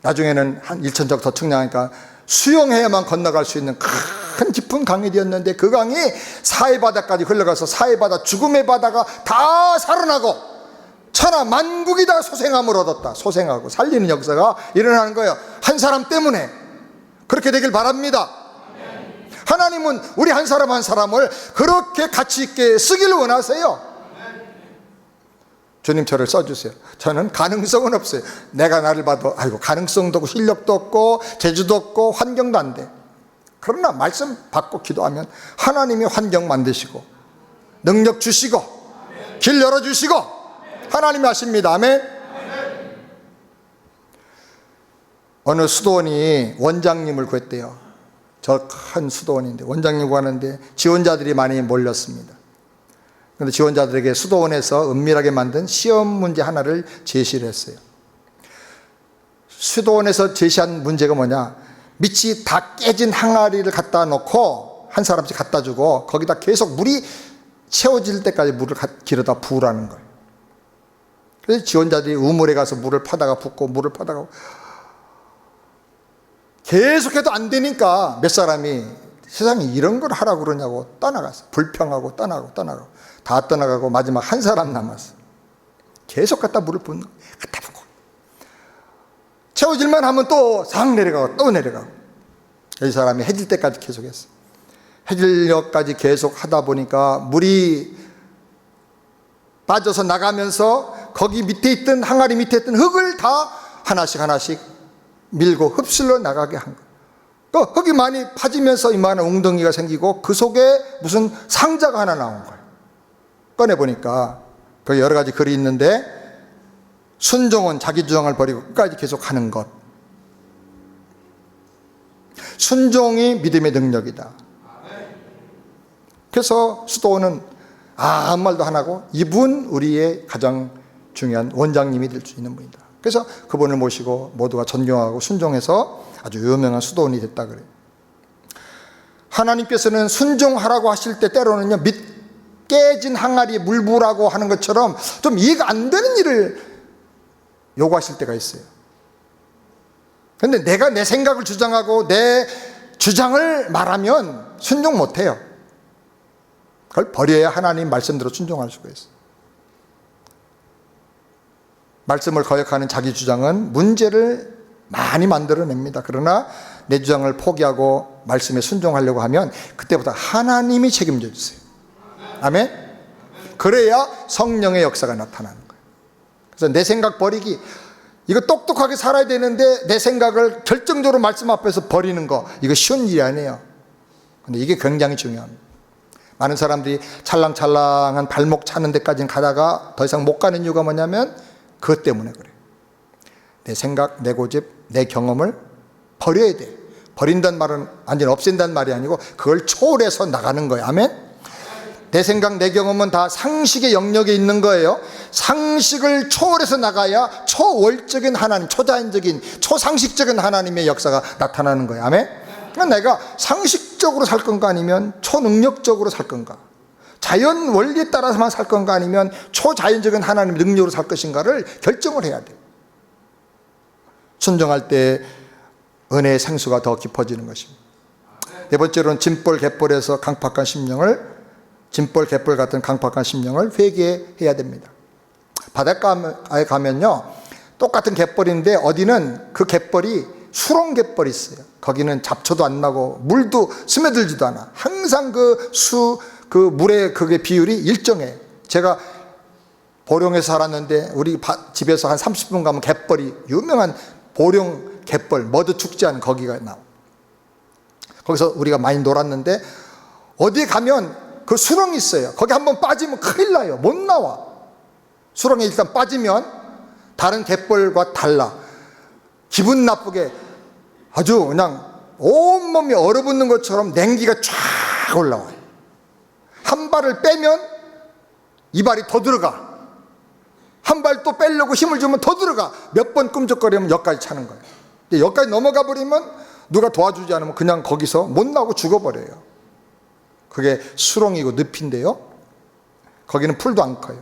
나중에는 한 1000적 더 측량하니까 수영해야만 건너갈 수 있는 큰 깊은 강이 되었는데 그 강이 사해 바다까지 흘러가서 사해 바다, 죽음의 바다가 다 살아나고 천하 만국이 다 소생함을 얻었다. 소생하고 살리는 역사가 일어나는 거예요. 한 사람 때문에. 그렇게 되길 바랍니다. 하나님은 우리 한 사람 한 사람을 그렇게 가치 있게 쓰기를 원하세요. 주님 저를 써주세요. 저는 가능성은 없어요. 내가 나를 봐도 아이고 가능성도 없고 실력도 없고 재주도 없고 환경도 안 돼. 그러나 말씀 받고 기도하면 하나님이 환경 만드시고 능력 주시고 길 열어주시고 하나님이 하십니다. 아멘. 어느 수도원이 원장님을 구했대요. 저 큰 수도원인데 원장님 구하는데 지원자들이 많이 몰렸습니다. 그런데 지원자들에게 수도원에서 은밀하게 만든 시험 문제 하나를 제시를 했어요. 수도원에서 제시한 문제가 뭐냐, 밑이 다 깨진 항아리를 갖다 놓고 한 사람씩 갖다 주고 거기다 계속 물이 채워질 때까지 물을 길어다 부으라는 거예요. 그래서 지원자들이 우물에 가서 물을 파다가 붓고 물을 파다가 계속해도 안 되니까 몇 사람이 세상에 이런 걸 하라고 그러냐고 떠나갔어. 불평하고 떠나고 다 떠나가고 마지막 한 사람 남았어. 계속 갖다 물을 붓는 거야. 갖다 붓고 채워질만 하면 또 상 내려가고 또 내려가고. 이 사람이 해질 때까지 계속했어. 해질녘까지 계속 하다 보니까 물이 빠져서 나가면서 거기 밑에 있던 항아리 밑에 있던 흙을 다 하나씩 밀고 흡수로 나가게 한 거예요. 그 흙이 많이 파지면서 이만한 웅덩이가 생기고 그 속에 무슨 상자가 하나 나온 거예요. 꺼내보니까 거기 여러 가지 글이 있는데 순종은 자기 주장을 버리고 끝까지 계속 하는 것. 순종이 믿음의 능력이다. 그래서 수도원은 아무 말도 안 하고 이분 우리의 가장 중요한 원장님이 될 수 있는 분이다. 그래서 그분을 모시고 모두가 존경하고 순종해서 아주 유명한 수도원이 됐다 그래요. 하나님께서는 순종하라고 하실 때 때로는요, 깨진 항아리에 물 부으라고 하는 것처럼 좀 이해가 안 되는 일을 요구하실 때가 있어요. 그런데 내가 내 생각을 주장하고 내 주장을 말하면 순종 못해요. 그걸 버려야 하나님 말씀대로 순종할 수가 있어요. 말씀을 거역하는 자기 주장은 문제를 많이 만들어냅니다. 그러나 내 주장을 포기하고 말씀에 순종하려고 하면 그때부터 하나님이 책임져 주세요. 아멘? 그래야 성령의 역사가 나타나는 거예요. 그래서 내 생각 버리기, 이거 똑똑하게 살아야 되는데 내 생각을 결정적으로 말씀 앞에서 버리는 거, 이거 쉬운 일이 아니에요. 근데 이게 굉장히 중요합니다. 많은 사람들이 찰랑찰랑한 발목 차는 데까지는 가다가 더 이상 못 가는 이유가 뭐냐면 그것 때문에 그래요. 내 생각, 내 고집, 내 경험을 버려야 돼. 버린다는 말은 완전히 없앤다는 말이 아니고 그걸 초월해서 나가는 거예요. 아멘? 내 생각, 내 경험은 다 상식의 영역에 있는 거예요. 상식을 초월해서 나가야 초월적인 하나님, 초자연적인, 초상식적인 하나님의 역사가 나타나는 거예요. 아멘? 그러니까 내가 상식적으로 살 건가 아니면 초능력적으로 살 건가, 자연 원리에 따라서만 살 건가 아니면 초자연적인 하나님의 능력으로 살 것인가를 결정을 해야 돼요. 순종할 때 은혜의 생수가 더 깊어지는 것입니다. 네 번째로는 짐벌 갯벌에서 강팍한 심령을, 짐벌 갯벌 같은 강팍한 심령을 회개해야 됩니다. 바닷가에 가면요, 똑같은 갯벌인데 어디는 그 갯벌이 수렁 갯벌이 있어요. 거기는 잡초도 안 나고 물도 스며들지도 않아. 항상 그 물의 그게 비율이 일정해. 제가 보령에서 살았는데 우리 집에서 한 30분 가면 갯벌이, 유명한 보령 갯벌, 머드 축제하는 거기가 나와. 거기서 우리가 많이 놀았는데 어디에 가면 그 수렁이 있어요. 거기 한번 빠지면 큰일 나요. 못 나와. 수렁에 일단 빠지면 다른 갯벌과 달라. 기분 나쁘게 아주 그냥 온몸이 얼어붙는 것처럼 냉기가 쫙 올라와요. 한 발을 빼면 이 발이 더 들어가. 한 발 또 빼려고 힘을 주면 더 들어가. 몇 번 끔적거리면 여기까지 차는 거예요. 근데 여기까지 넘어가 버리면 누가 도와주지 않으면 그냥 거기서 못 나오고 죽어버려요. 그게 수렁이고 늪인데요, 거기는 풀도 안 커요.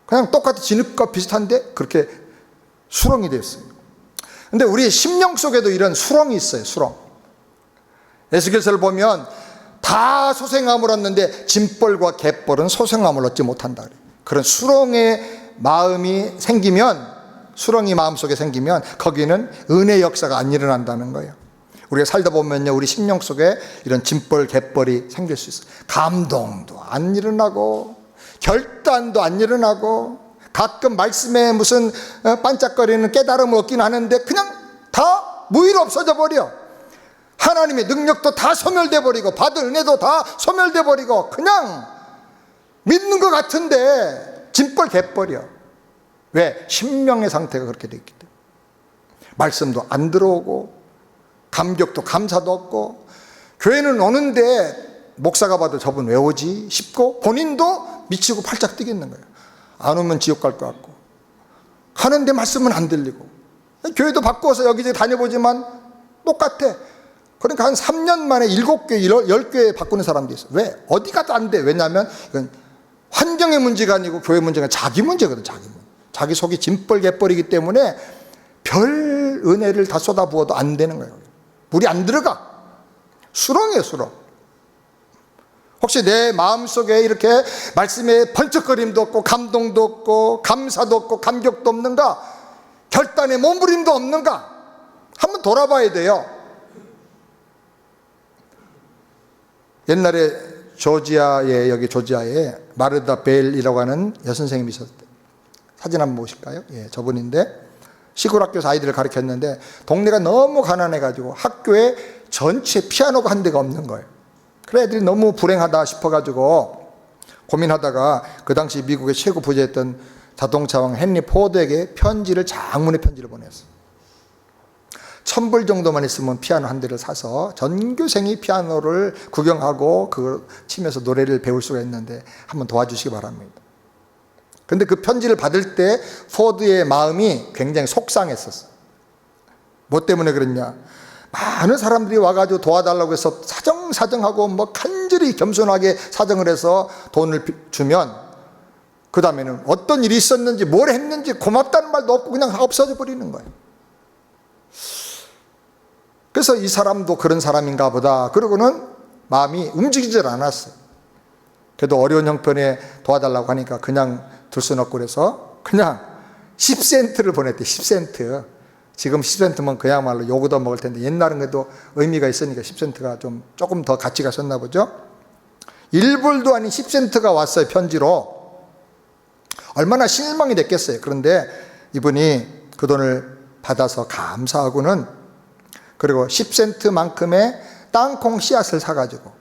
그냥 똑같이 진흙과 비슷한데 그렇게 수렁이 됐어요. 근데 우리 심령 속에도 이런 수렁이 있어요. 수렁. 에스겔서를 보면 다 소생함을 얻는데 짐벌과 갯벌은 소생함을 얻지 못한다 그래요. 그런 수렁의 마음이 생기면, 수렁이 마음속에 생기면 거기는 은혜 역사가 안 일어난다는 거예요. 우리가 살다 보면요, 우리 심령 속에 이런 짐벌 갯벌이 생길 수 있어요. 감동도 안 일어나고 결단도 안 일어나고, 가끔 말씀에 무슨 반짝거리는 깨달음을 얻긴 하는데 그냥 다 무의로 없어져 버려. 하나님의 능력도 다 소멸돼 버리고 받은 은혜도 다 소멸돼 버리고 그냥 믿는 것 같은데 짐벌 갯벌이야. 왜? 심령의 상태가 그렇게 되어 있기 때문에. 말씀도 안 들어오고 감격도 감사도 없고, 교회는 오는데 목사가 봐도 저분 왜 오지 싶고 본인도 미치고 팔짝 뛰겠는 거예요. 안 오면 지옥 갈 것 같고, 가는데 말씀은 안 들리고, 교회도 바꿔서 여기저기 다녀보지만 똑같아. 그러니까 한 3년 만에 7개, 10개 바꾸는 사람도 있어요. 왜? 어디 가도 안 돼. 왜냐하면 이건 환경의 문제가 아니고 교회 문제가 자기 문제거든. 자기 문제. 자기 속이 짐벌 갯벌이기 때문에 별 은혜를 다 쏟아부어도 안 되는 거예요. 물이 안 들어가. 수렁이에요, 수렁. 혹시 내 마음속에 이렇게 말씀에 번쩍거림도 없고 감동도 없고 감사도 없고 감격도 없는가? 결단의 몸부림도 없는가? 한번 돌아봐야 돼요. 옛날에 조지아에, 여기 조지아에 마르다 벨이라고 하는 여선생님이 있었대. 사진 한번 보실까요? 예, 저분인데 시골 학교에서 아이들을 가르쳤는데 동네가 너무 가난해가지고 학교에 전체 피아노가 한 대가 없는 거예요. 그래 애들이 너무 불행하다 싶어가지고 고민하다가 그 당시 미국의 최고 부자였던 자동차왕 헨리 포드에게 편지를, 장문의 편지를 보냈어요. $1,000 정도만 있으면 피아노 한 대를 사서 전교생이 피아노를 구경하고 그걸 치면서 노래를 배울 수가 있는데 한번 도와주시기 바랍니다. 근데 그 편지를 받을 때 포드의 마음이 굉장히 속상했었어요. 뭐 때문에 그랬냐? 많은 사람들이 와가지고 도와달라고 해서 사정하고 뭐 간절히 겸손하게 사정을 해서 돈을 주면 그 다음에는 어떤 일이 있었는지 뭘 했는지 고맙다는 말도 없고 그냥 없어져 버리는 거예요. 그래서 이 사람도 그런 사람인가 보다 그러고는 마음이 움직이질 않았어요. 그래도 어려운 형편에 도와달라고 하니까 그냥 둘 수는 없고 그래서 그냥 10센트를 보냈대. 10센트. 지금 10센트면 그야말로 요거도 먹을 텐데 옛날은 그래도 의미가 있으니까 10센트가 조금 더 가치가 있었나 보죠. 1불도 아닌 10센트가 왔어요. 편지로. 얼마나 실망이 됐겠어요. 그런데 이분이 그 돈을 받아서 감사하고는, 그리고 10센트만큼의 땅콩 씨앗을 사가지고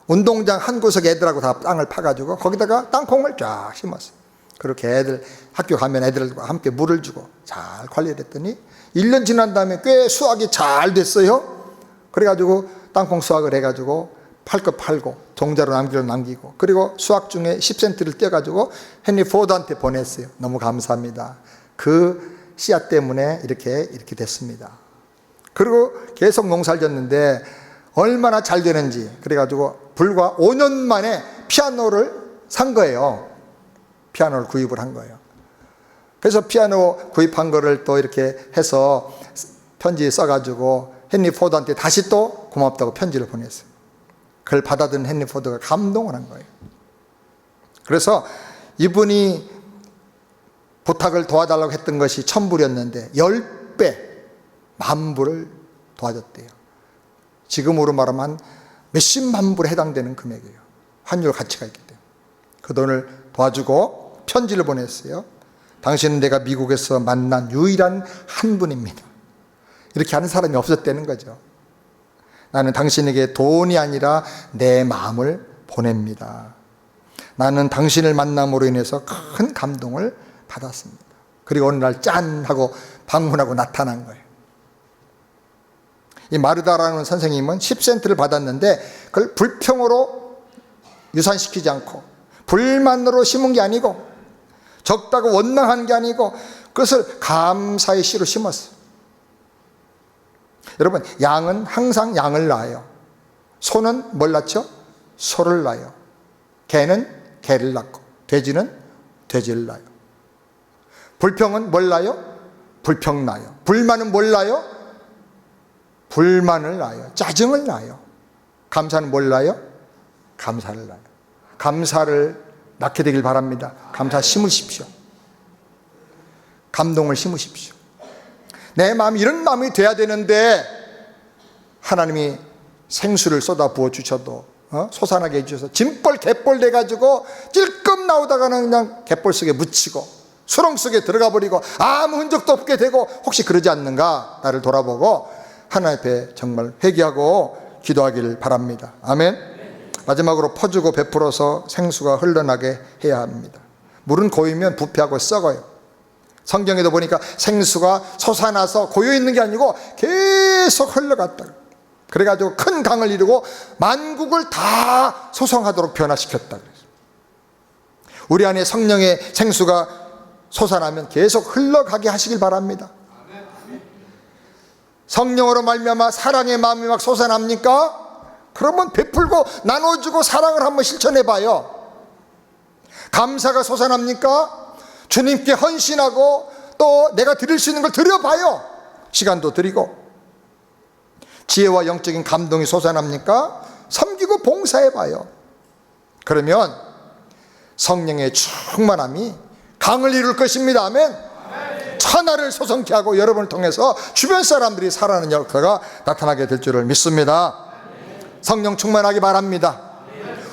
운동장 한 구석에 애들하고 다 땅을 파가지고 거기다가 땅콩을 쫙 심었어요. 그렇게 애들 학교 가면 애들과 함께 물을 주고 잘 관리를 했더니 1년 지난 다음에 꽤 수확이 잘 됐어요. 그래가지고 땅콩 수확을 해가지고 팔 거 팔고 종자로 남기고, 그리고 수확 중에 10센트를 떼가지고 헨리 포드한테 보냈어요. 너무 감사합니다. 그 씨앗 때문에 이렇게 됐습니다. 그리고 계속 농사를 졌는데 얼마나 잘 되는지, 그래가지고 불과 5년 만에 피아노를 산 거예요. 피아노를 구입을 한 거예요. 그래서 피아노 구입한 거를 또 이렇게 해서 편지 써가지고 헨리 포드한테 다시 또 고맙다고 편지를 보냈어요. 그걸 받아든 헨리 포드가 감동을 한 거예요. 그래서 이분이 부탁을 도와달라고 했던 것이 1,000불이었는데 10배, 10,000불을 도와줬대요. 지금으로 말하면 한 몇십만 불에 해당되는 금액이에요. 환율 가치가 있기 때문에. 그 돈을 도와주고 편지를 보냈어요. 당신은 내가 미국에서 만난 유일한 한 분입니다. 이렇게 하는 사람이 없었다는 거죠. 나는 당신에게 돈이 아니라 내 마음을 보냅니다. 나는 당신을 만남으로 인해서 큰 감동을 받았습니다. 그리고 어느 날 짠 하고 방문하고 나타난 거예요. 이 마르다라는 선생님은 10센트를 받았는데 그걸 불평으로 유산시키지 않고 불만으로 심은 게 아니고 적다고 원망한 게 아니고 그것을 감사의 씨로 심었어요. 여러분, 양은 항상 양을 낳아요. 소는 뭘 낳죠? 소를 낳아요. 개는 개를 낳고 돼지는 돼지를 낳아요. 불평은 뭘 낳아요? 불평 낳아요. 불만은 뭘 낳아요? 불만을 낳아요. 짜증을 낳아요. 감사는 뭘 낳아요? 감사를 낳아요. 감사를 낳게 되길 바랍니다. 감사 심으십시오. 감동을 심으십시오. 내 마음이 이런 마음이 돼야 되는데 하나님이 생수를 쏟아 부어 주셔도 솟아나게 해주셔서 짐벌 갯벌 돼가지고 찔끔 나오다가는 그냥 갯벌 속에 묻히고 수렁 속에 들어가 버리고 아무 흔적도 없게 되고, 혹시 그러지 않는가 나를 돌아보고 하나님 앞에 정말 회개하고 기도하기를 바랍니다. 아멘. 마지막으로 퍼주고 베풀어서 생수가 흘러나게 해야 합니다. 물은 고이면 부패하고 썩어요. 성경에도 보니까 생수가 솟아나서 고여 있는 게 아니고 계속 흘러갔다. 그래가지고 큰 강을 이루고 만국을 다 소성하도록 변화시켰다. 우리 안에 성령의 생수가 솟아나면 계속 흘러가게 하시길 바랍니다. 성령으로 말미암아 사랑의 마음이 막 솟아납니까? 그러면 베풀고 나눠주고 사랑을 한번 실천해봐요. 감사가 솟아납니까? 주님께 헌신하고 또 내가 드릴 수 있는 걸 드려봐요. 시간도 드리고. 지혜와 영적인 감동이 솟아납니까? 섬기고 봉사해봐요. 그러면 성령의 충만함이 강을 이룰 것입니다. 아멘. 천하를 소성케 하고 여러분을 통해서 주변 사람들이 살아나는 역사가 나타나게 될 줄을 믿습니다. 성령 충만하기 바랍니다.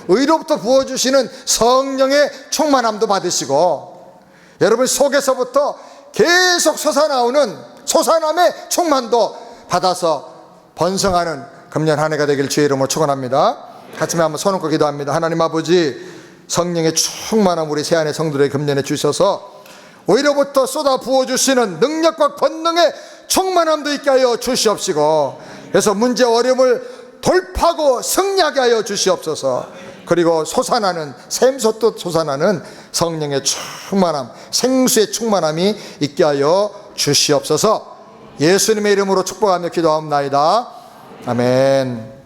의로부터 부어주시는 성령의 충만함도 받으시고 여러분 속에서부터 계속 솟아나오는 솟아남의 충만도 받아서 번성하는 금년 한 해가 되길 주의 이름으로 축원합니다. 같이 한번 손 얹고 기도합니다. 하나님 아버지, 성령의 충만함 우리 새 안의 성도들에게 금년에 주셔서 오히려부터 쏟아 부어주시는 능력과 권능의 충만함도 있게 하여 주시옵시고, 그래서 문제 어려움을 돌파하고 승리하게 하여 주시옵소서. 그리고 솟아나는 샘솟듯 솟아나는 성령의 충만함, 생수의 충만함이 있게 하여 주시옵소서. 예수님의 이름으로 축복하며 기도하옵나이다. 아멘.